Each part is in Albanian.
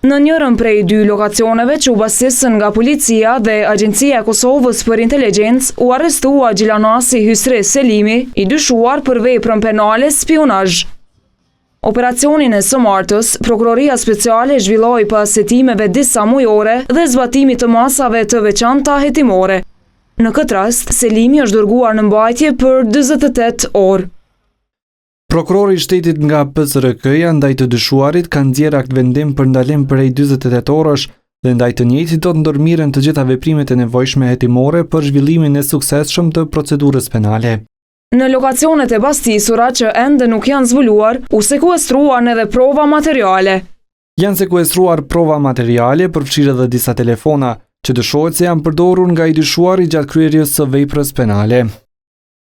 Në njërën prej 2 lokacioneve që u basisën nga policia dhe Agjencia e Kosovës për Inteligjencë, u arrestua Gjilanasi Hysri Selimi, i dyshuar për veprën penale spionazh. Operacionin e së martës, Prokuroria Speciale zhvilloi pas hetimeve disa mujore dhe zbatimit të masave të veçanta hetimore. Në këtë rast, Selimi është dërguar në mbajtje për 48 orë. Prokurori i shtetit nga PSRK-ja ndaj të dyshuarit kanë nxjerrë akt vendim për ndalim prej 48 orësh dhe ndaj të njëjtit do të ndërmiren të gjitha veprimet e nevojshme hetimore për zhvillimin e suksesshëm të procedurës penale. Në lokacionet e bastisura që ende nuk janë zbuluar, u sekuestruan edhe prova materiale. Janë sekuestruar prova materiale, përfshirë edhe disa telefona, që dyshohet se janë përdorur nga i dyshuari gjatë kryerjes së veprës penale.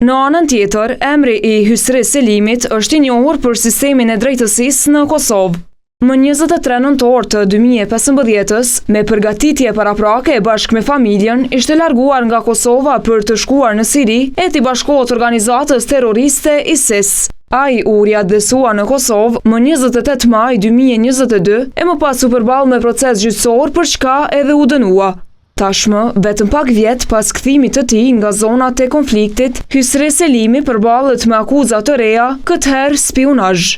Në anën tjetër, emri i Hysri Selimit është i njohur për sistemin e drejtësisë në Kosovë. Më 23 nëntor të 2015-s, me përgatitje paraprake bashkë me familjen, ishte larguar nga Kosova për të shkuar në Siri e t'i bashkohet organizatës terroriste ISIS. Ai u riadresua në Kosovë më 28 maj 2022 e më pas u përball me proces gjyqësor për çka edhe u dënua. Tashmë, vetëm pak vjet pas kthimit të tij nga zonat e konfliktit, Hysri Selimi përballet me akuza të reja, këtë herë spionazh.